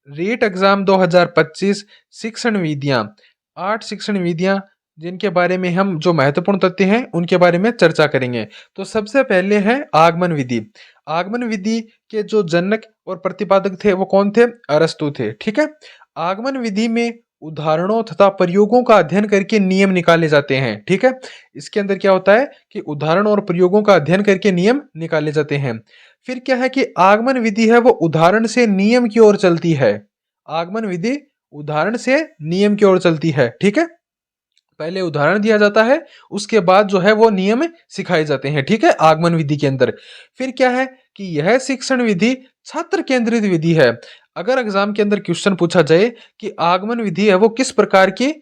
REET exam 2025 शिक्षण विधियां, 8 शिक्षण विधियां जिनके बारे में हम जो महत्वपूर्ण तथ्य हैं उनके बारे में चर्चा करेंगे। तो सबसे पहले है आगमन विधि। आगमन विधि के जो जनक और प्रतिपादक थे वो कौन थे? अरस्तु थे। ठीक है। आगमन विधि में उदाहरणों तथा प्रयोगों का अध्ययन करके नियम निकाले जाते हैं। ठीक है। इसके अंदर क्या होता है कि उदाहरण और प्रयोगों का अध्ययन करके नियम निकाले जाते हैं। फिर क्या है कि आगमन विधि है वो उदाहरण से नियम की ओर चलती है। आगमन विधि उदाहरण से नियम की ओर चलती है। ठीक है। पहले उदाहरण दिया जाता है, उसके बाद जो है वो नियम सिखाए जाते हैं। ठीक है। आगमन विधि के अंदर फिर क्या है कि यह शिक्षण विधि छात्र केंद्रित विधि है। अगर एग्जाम के अंदर क्वेश्चन पूछा जाए कि आगमन विधि है वो किस प्रकार की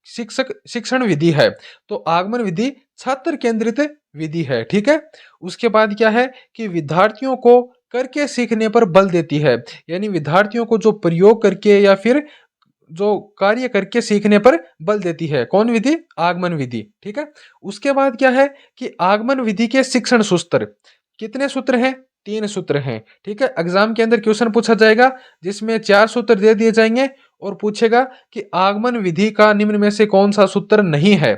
शिक्षण विधि है, तो आगमन विधि छात्र केंद्रित विधि है। ठीक है। उसके बाद क्या है कि विद्यार्थियों को करके सीखने पर बल देती है, यानी विद्यार्थियों को जो प्रयोग करके या फिर जो कार्य करके सीखने पर बल देती है। कौन विधि? आगमन विधि। ठीक है। उसके बाद क्या है कि आगमन विधि के शिक्षण सूत्र, कितने सूत्र हैं? 3 सूत्र हैं। ठीक है। एग्जाम के अंदर क्वेश्चन पूछा जाएगा जिसमें 4 सूत्र दे दिए जाएंगे और पूछेगा कि आगमन विधि का निम्न में से कौन सा सूत्र नहीं है।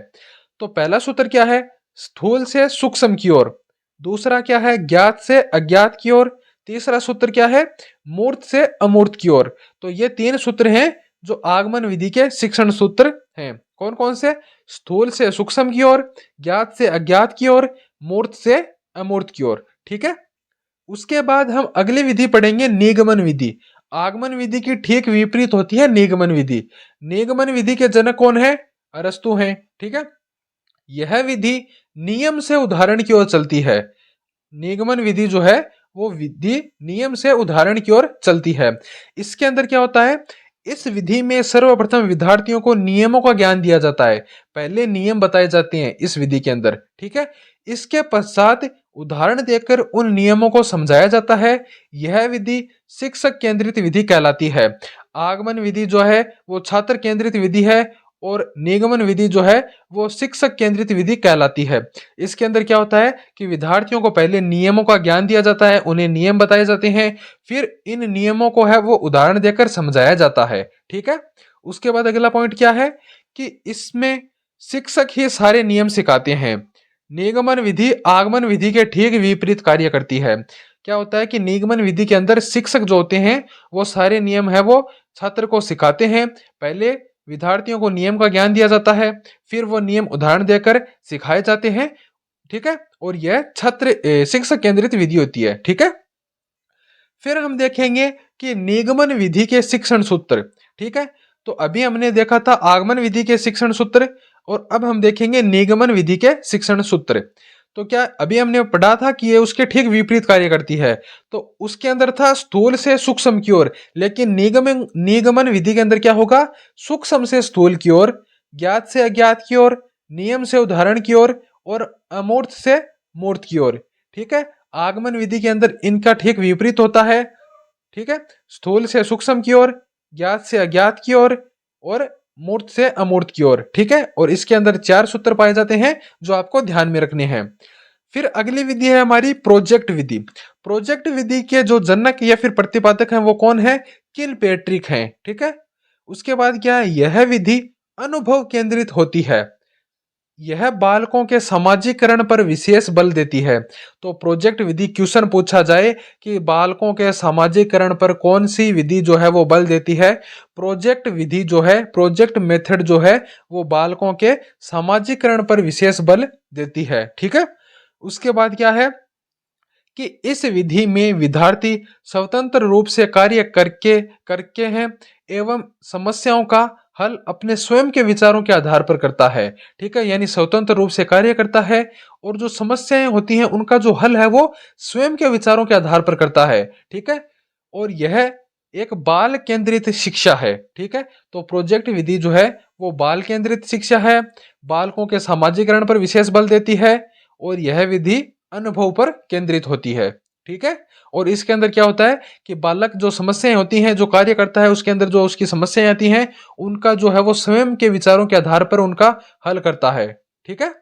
तो पहला सूत्र क्या है? स्थूल से सूक्ष्म की ओर। दूसरा क्या है? ज्ञात से अज्ञात की ओर। तीसरा सूत्र क्या है? मूर्त से अमूर्त की ओर। तो ये 3 सूत्र हैं जो आगमन विधि के शिक्षण सूत्र हैं। कौन कौन से? स्थूल से सूक्ष्म की ओर, ज्ञात से अज्ञात की ओर, मूर्त से अमूर्त की ओर। ठीक है। उसके बाद हम अगली विधि पढ़ेंगे, निगमन विधि। आगमन विधि की ठीक विपरीत होती है निगमन विधि। निगमन विधि के जनक कौन है? अरस्तु हैं। ठीक है। यह विधि नियम से उदाहरण की ओर चलती है। निगमन विधि जो है वो विधि नियम से उदाहरण की ओर चलती है। इसके अंदर क्या होता है? इस विधि में सर्वप्रथम विद्यार्थियों को नियमों का ज्ञान दिया जाता है। पहले नियम बताए जाते हैं इस विधि के अंदर। ठीक है। इसके पश्चात उदाहरण देकर उन नियमों को समझाया जाता है। यह विधि शिक्षक केंद्रित विधि कहलाती है। आगमन विधि जो है वो छात्र केंद्रित विधि है और निगमन विधि जो है वो शिक्षक केंद्रित विधि कहलाती है। इसके अंदर क्या होता है कि विद्यार्थियों को पहले नियमों का ज्ञान दिया जाता है, उन्हें नियम बताए जाते हैं, फिर इन नियमों को है वो उदाहरण देकर समझाया जाता है। ठीक है। उसके बाद अगला पॉइंट क्या है कि इसमें शिक्षक ही सारे नियम सिखाते हैं। निगमन विधि आगमन विधि के ठीक विपरीत कार्य करती है। क्या होता है कि निगमन विधि के अंदर शिक्षक जो होते हैं वो सारे नियम है वो छात्र को सिखाते हैं। पहले विद्यार्थियों को नियम का ज्ञान दिया जाता है, फिर वो नियम उदाहरण देकर सिखाए जाते हैं। ठीक है। और यह शिक्षक केंद्रित विधि होती है। ठीक है। फिर हम देखेंगे कि निगमन विधि के शिक्षण सूत्र। ठीक है। तो अभी हमने देखा था आगमन विधि के शिक्षण सूत्र और अब हम देखेंगे निगमन विधि के शिक्षण सूत्र। तो क्या अभी हमने पढ़ा था कि ये उसके ठीक विपरीत कार्य करती है। तो उसके अंदर था स्थूल से सूक्ष्म की ओर, लेकिन निगमन निगमन विधि के अंदर क्या होगा? सूक्ष्म से स्थूल की ओर, ज्ञात से अज्ञात की ओर, नियम से उदाहरण की ओर और अमूर्त से मूर्त की ओर। ठीक है। आगमन विधि के अंदर इनका ठीक विपरीत होता है। ठीक है। स्थूल से सूक्ष्म की ओर, ज्ञात से अज्ञात की ओर और मूर्त से अमूर्त की ओर। ठीक है। और इसके अंदर 4 सूत्र पाए जाते हैं जो आपको ध्यान में रखने हैं। फिर अगली विधि है हमारी प्रोजेक्ट विधि। प्रोजेक्ट विधि के जो जनक या फिर प्रतिपादक हैं वो कौन है? किलपेट्रिक हैं। ठीक है। उसके बाद क्या है? यह विधि अनुभव केंद्रित होती है। यह बालकों के समाजीकरण पर विशेष बल देती है। तो प्रोजेक्ट विधि क्वेश्चन पूछा जाए कि बालकों के समाजीकरण पर कौन सी विधि जो है वो बल देती है, प्रोजेक्ट विधि जो है, प्रोजेक्ट मेथड जो है वो बालकों के समाजीकरण पर विशेष बल देती है। ठीक है। उसके बाद क्या है कि इस विधि में विद्यार्थी स्वतंत्र रूप से कार्य करके करके हैं एवं समस्याओं का हल अपने स्वयं के विचारों के आधार पर करता है। ठीक है। यानी स्वतंत्र रूप से कार्य करता है और जो समस्याएं होती हैं उनका जो हल है वो स्वयं के विचारों के आधार पर करता है। ठीक है। और यह एक बाल केंद्रित शिक्षा है। ठीक है। तो प्रोजेक्ट विधि जो है वो बाल केंद्रित शिक्षा है, बालकों के सामाजिकरण पर विशेष बल देती है और यह विधि अनुभव पर केंद्रित होती है। ठीक है। और इसके अंदर क्या होता है कि बालक जो समस्याएं होती हैं, जो कार्य करता है, उसके अंदर जो उसकी समस्याएं आती हैं उनका जो है वो स्वयं के विचारों के आधार पर उनका हल करता है। ठीक है।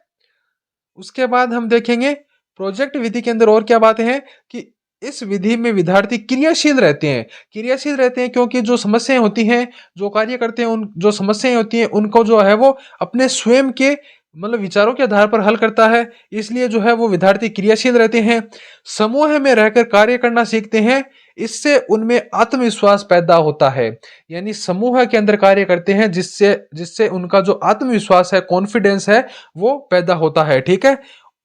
उसके बाद हम देखेंगे प्रोजेक्ट विधि के अंदर और क्या बातें हैं कि इस विधि में विद्यार्थी क्रियाशील रहते हैं क्योंकि जो समस्याएं होती हैं, जो कार्य करते हैं, उन जो समस्याएं होती हैं उनको जो है वो अपने स्वयं के मतलब विचारों के आधार पर हल करता है। इसलिए जो है वो विद्यार्थी क्रियाशील रहते हैं, समूह में रहकर कार्य करना सीखते हैं। इससे उनमें आत्मविश्वास पैदा होता है, यानी समूह के अंदर कार्य करते हैं जिससे जिससे उनका जो आत्मविश्वास है, कॉन्फिडेंस है, वो पैदा होता है। ठीक है।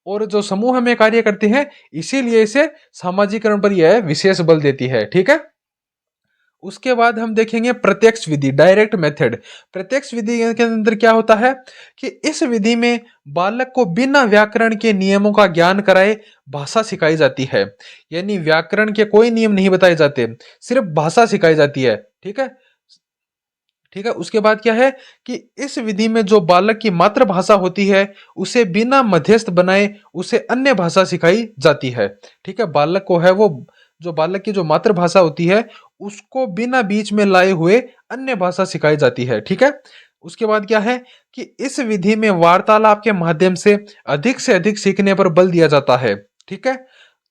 और जो समूह में कार्य करते हैं इसीलिए इसे सामाजिकरण पर यह विशेष बल देती है। ठीक है। उसके बाद हम देखेंगे प्रत्यक्ष विधि, डायरेक्ट मेथड। प्रत्यक्ष विधि के अंदर क्या होता है कि इस विधि में बालक को बिना व्याकरण के नियमों का ज्ञान कराए भाषा सिखाई जाती है। यानी व्याकरण के कोई नियम नहीं बताए जाते, सिर्फ भाषा सिखाई जाती है। ठीक है। ठीक है। उसके बाद क्या है कि इस विधि में जो बालक की मातृभाषा होती है उसे बिना मध्यस्थ बनाए उसे अन्य भाषा सिखाई जाती है। ठीक है। बालक को है वो जो बालक की जो मातृभाषा होती है उसको बिना बीच में लाए हुए अन्य भाषा सिखाई जाती है। ठीक है। उसके बाद क्या है कि इस विधि में वार्तालाप के माध्यम से अधिक सीखने पर बल दिया जाता है। ठीक है।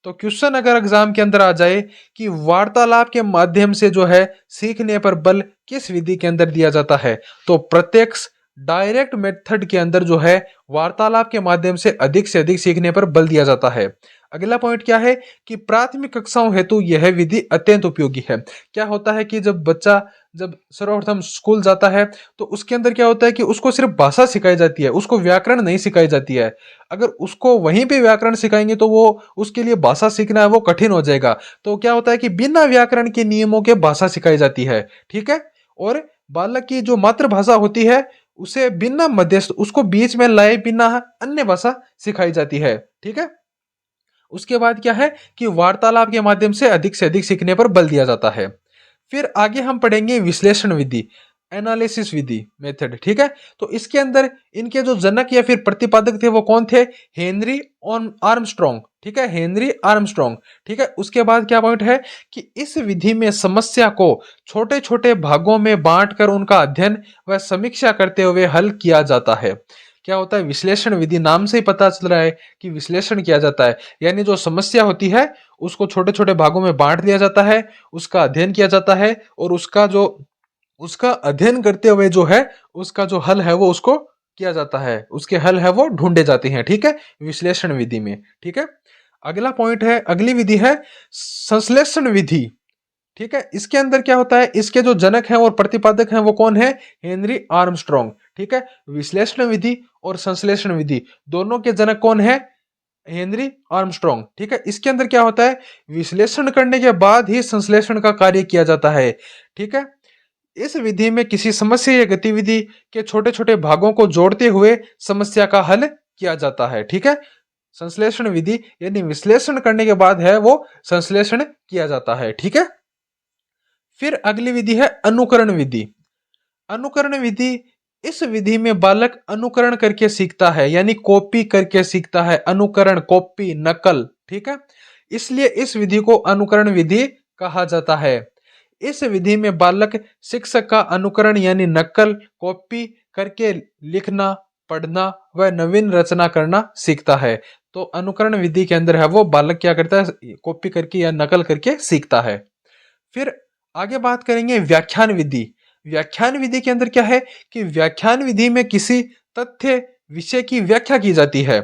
तो क्वेश्चन अगर एग्जाम के अंदर आ जाए कि वार्तालाप के माध्यम से जो है सीखने पर बल किस विधि के अंदर दिया जाता है, तो प्रत्यक्ष डायरेक्ट मेथड के अंदर जो है वार्तालाप के माध्यम से अधिक सीखने पर बल दिया जाता है। अगला पॉइंट क्या है कि प्राथमिक कक्षाओं हेतु यह विधि अत्यंत उपयोगी है। क्या होता है कि जब बच्चा जब सर्वप्रथम स्कूल जाता है तो उसके अंदर क्या होता है कि उसको सिर्फ भाषा सिखाई जाती है, उसको व्याकरण नहीं सिखाई जाती है। अगर उसको वहीं पे व्याकरण सिखाएंगे तो वो उसके लिए भाषा सीखना है वो कठिन हो जाएगा। तो क्या होता है कि बिना व्याकरण के नियमों के भाषा सिखाई जाती है। ठीक है। और बालक की जो मातृभाषा होती है उसे बिना मध्यस्थ उसको बीच में लाए बिना अन्य भाषा सिखाई जाती है। ठीक है। उसके बाद क्या है कि वार्तालाप के माध्यम से अधिक सीखने पर बल दिया जाता है। फिर आगे हम पढ़ेंगे विश्लेषण विधि, एनालिसिस विधि मेथड। ठीक है। तो इसके अंदर इनके जो जनक या फिर प्रतिपादक थे वो कौन थे? Henry Armstrong. ठीक है। Henry Armstrong. ठीक है। उसके बाद क्या पॉइंट है कि इस विधि में समस्या को छोटे छोटे भागों में बांटकर उनका अध्ययन व समीक्षा करते हुए हल किया जाता है। क्या होता है? विश्लेषण विधि, नाम से ही पता चल रहा है कि विश्लेषण किया जाता है, यानी जो समस्या होती है उसको छोटे छोटे भागों में बांट दिया जाता है, उसका अध्ययन किया जाता है और उसका अध्ययन करते हुए जो है उसका जो हल है वो उसको किया जाता है, उसके हल है वो ढूंढे जाते हैं। ठीक है। विश्लेषण विधि में। ठीक है। अगला पॉइंट है, अगली विधि है संश्लेषण विधि। ठीक है। इसके अंदर क्या होता है, इसके जो जनक हैं और प्रतिपादक हैं वो कौन है? Henry Armstrong. ठीक है। विश्लेषण विधि और संश्लेषण विधि दोनों के जनक कौन है? Henry Armstrong. ठीक है। इसके अंदर क्या होता है, विश्लेषण करने के बाद ही संश्लेषण का कार्य किया जाता है। ठीक है। इस विधि में किसी समस्या या गतिविधि के छोटे छोटे भागों को जोड़ते हुए समस्या का हल किया जाता है। ठीक है। संश्लेषण विधि यानी विश्लेषण करने के बाद है वो संश्लेषण किया जाता है। ठीक है। फिर अगली विधि है अनुकरण विधि। अनुकरण विधि, इस विधि में बालक अनुकरण करके सीखता है, यानी कॉपी करके सीखता है। अनुकरण, कॉपी, नकल। ठीक है। इसलिए इस विधि को अनुकरण विधि कहा जाता है। इस विधि में बालक शिक्षक का अनुकरण यानी नकल, कॉपी करके लिखना, पढ़ना व नवीन रचना करना सीखता है। तो अनुकरण विधि के अंदर है वो बालक क्या करता है, कॉपी करके या नकल करके सीखता है। फिर आगे बात करेंगे व्याख्यान विधि। व्याख्यान विधि के अंदर क्या है कि व्याख्यान विधि में किसी तथ्य विषय की व्याख्या की जाती है।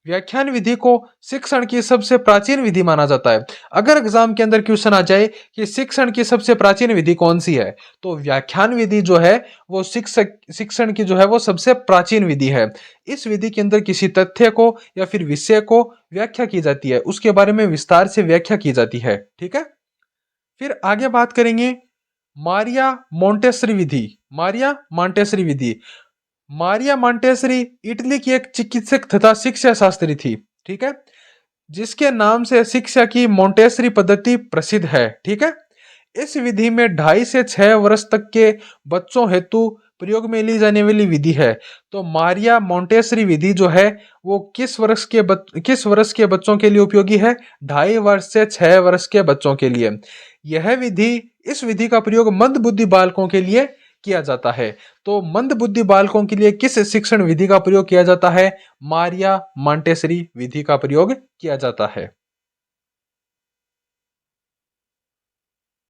व्याख्यान विधि को शिक्षण की सबसे प्राचीन विधि माना जाता है। अगर एग्जाम के अंदर क्वेश्चन आ जाए कि शिक्षण की सबसे प्राचीन विधि कौन सी है, तो व्याख्यान विधि जो है वो शिक्षण की जो है वो सबसे प्राचीन विधि है। इस विधि के अंदर किसी तथ्य को या फिर विषय को व्याख्या की जाती है, उसके बारे में विस्तार से व्याख्या की जाती है। ठीक है। फिर आगे बात करेंगे मारिया मोंटेसरी विधि। मारिया मोंटेसरी विधि, मारिया मोंटेसरी इटली की एक चिकित्सक तथा शिक्षा शास्त्री थी। ठीक है। जिसके नाम से शिक्षा की मोंटेसरी पद्धति प्रसिद्ध है। ठीक है। इस विधि में 2.5 से 6 वर्ष तक के बच्चों हेतु प्रयोग में ली जाने वाली विधि है। तो मारिया मोंटेसरी विधि जो है वो किस वर्ष के बच्चों के लिए उपयोगी है? 2.5 वर्ष से 6 वर्ष के बच्चों के लिए। यह विधि, इस विधि का प्रयोग मंद बुद्धि बालकों के लिए किया जाता है। तो मंद बुद्धि बालकों के लिए किस शिक्षण विधि का प्रयोग किया जाता है? मारिया मोंटेसरी विधि का प्रयोग किया जाता है।